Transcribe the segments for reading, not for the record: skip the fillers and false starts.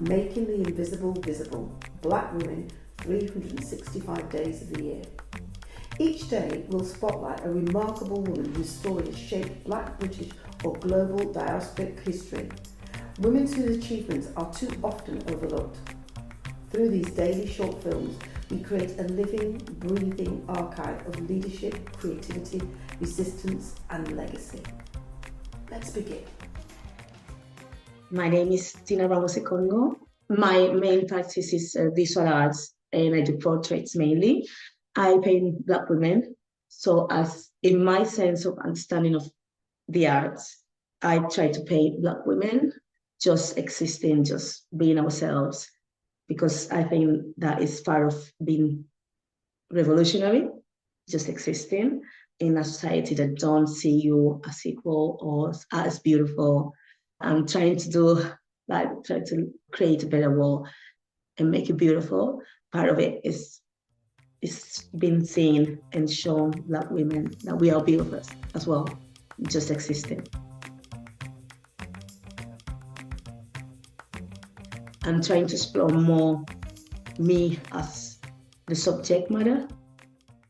Making the invisible visible, Black women 365 days of the year. Each day will spotlight a remarkable woman whose story has shaped Black, British or global diasporic history. Women whose achievements are too often overlooked. Through these daily short films, we create a living, breathing archive of leadership, creativity, resistance and legacy. Let's begin. My name is Tina Ramos Ekongo. My main practice is visual arts, and I do portraits mainly. I paint Black women. So as in my sense of understanding of the arts, I try to paint Black women just existing, just being ourselves, because I think that is part of being revolutionary, just existing in a society that don't see you as equal or as beautiful. I'm trying to try to create a better world and make it beautiful. Part of it is being seen and shown Black women that we are beautiful as well, just existing. I'm trying to explore more me as the subject matter,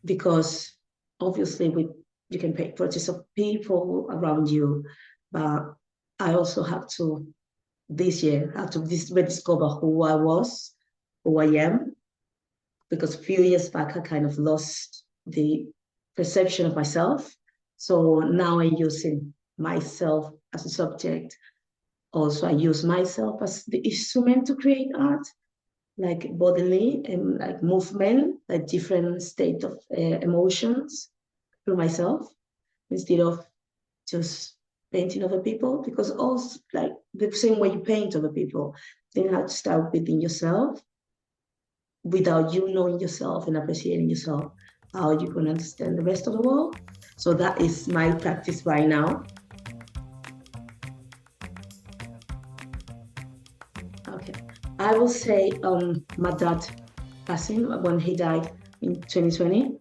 because obviously you can paint portraits of people around you, but I also have to, this year, rediscover who I was, who I am, because a few years back, I kind of lost the perception of myself. So now I'm using myself as a subject. Also, I use myself as the instrument to create art, like bodily and like movement, like different state of emotions through myself, instead of just painting other people, because also like the same way you paint other people, then you have to start within yourself. Without you knowing yourself and appreciating yourself, how you can understand the rest of the world. So that is my practice right now. Okay, I will say my dad passing when he died in 2020,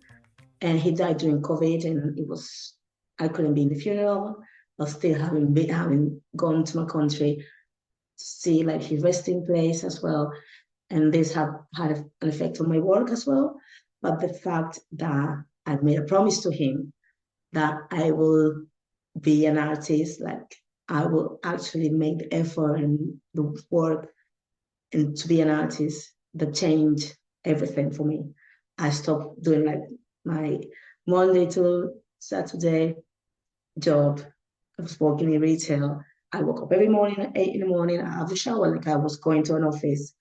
and he died during COVID, and I couldn't be in the funeral. I still having gone to my country to see like his resting place as well, and this had an effect on my work as well. But the fact that I made a promise to him that I will be an artist, like I will actually make the effort and the work and to be an artist, that changed everything for me. I stopped doing like my Monday to Saturday job. I was working in retail. I woke up every morning at 8 in the morning. I have a shower like I was going to an office,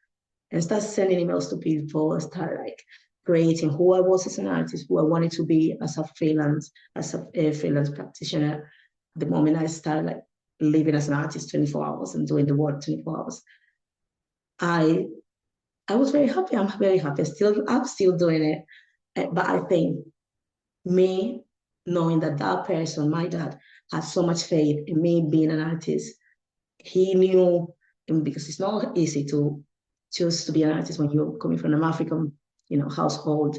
and start sending emails to people. I started like creating who I was as an artist, who I wanted to be as a freelance practitioner. The moment I started like living as an artist 24 hours and doing the work 24 hours, I was very happy. I'm very happy. I'm still doing it. But I think me knowing that person, my dad, had so much faith in me being an artist. He knew, and because it's not easy to choose to be an artist when you're coming from an African, household.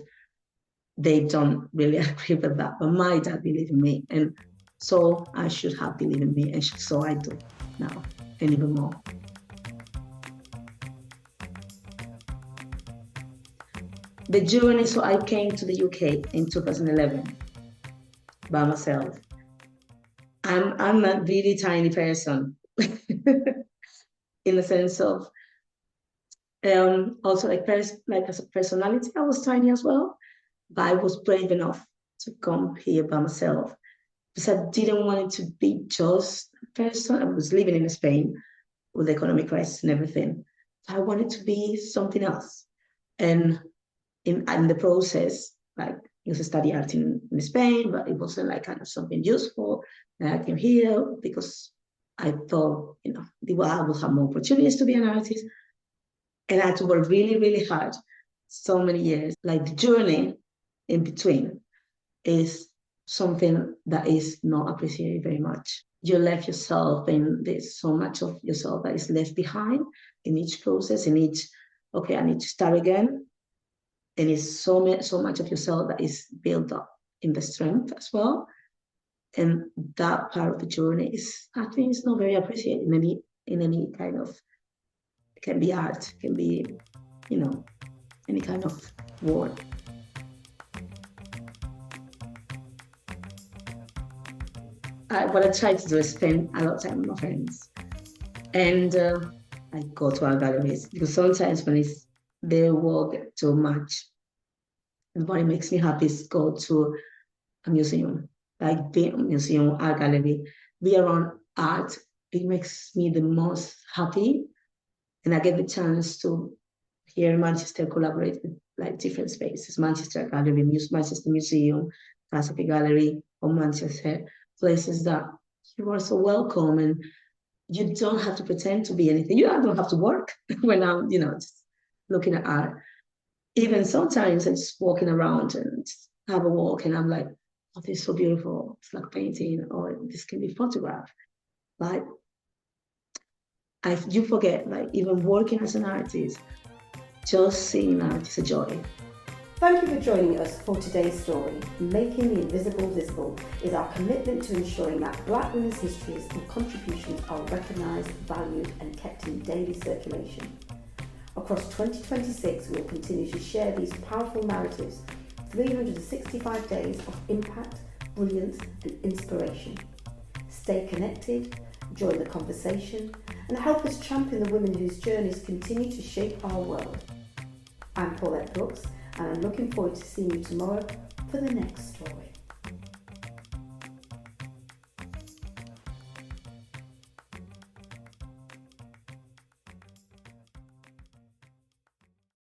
They don't really agree with that. But my dad believed in me, and so I should have believed in me, and so I do now, and even more. The journey, so I came to the UK in 2011 by myself. I'm a really tiny person in the sense of also like as a personality, I was tiny as well, but I was brave enough to come here by myself because I didn't want it to be just a person. I was living in Spain with the economic crisis and everything. I wanted to be something else. And in the process, like I used to study art in Spain, but it wasn't like kind of something useful. And I came here because I thought, I would have more opportunities to be an artist. And I had to work really, really hard, so many years. Like the journey in between is something that is not appreciated very much. You left yourself, and there's so much of yourself that is left behind in each process, I need to start again. And it's so much of yourself that is built up in the strength as well. And that part of the journey I think it's not very appreciated in any kind of can be art, can be, any kind of work. What I try to do is spend a lot of time with my friends. And I go to art galleries because sometimes when it's their work too much, and what makes me happy is go to a museum, like be a museum, art gallery, be around art. It makes me the most happy. And I get the chance to here in Manchester collaborate with like different spaces, Manchester Gallery, Manchester Museum, Pacific Gallery, or Manchester, places that you are so welcome and you don't have to pretend to be anything. You don't have to work when I'm, just looking at art. Even sometimes I'm just walking around and just have a walk and I'm like, oh, this is so beautiful. It's like painting or this can be photographed. Like, you forget, like even working as an artist, just seeing art is a joy. Thank you for joining us for today's story. Making the Invisible Visible is our commitment to ensuring that Black women's histories and contributions are recognised, valued and kept in daily circulation. Across 2026, we will continue to share these powerful narratives, 365 days of impact, brilliance and inspiration. Stay connected, join the conversation and help us champion the women whose journeys continue to shape our world. I'm Paulette Brooks and I'm looking forward to seeing you tomorrow for the next story.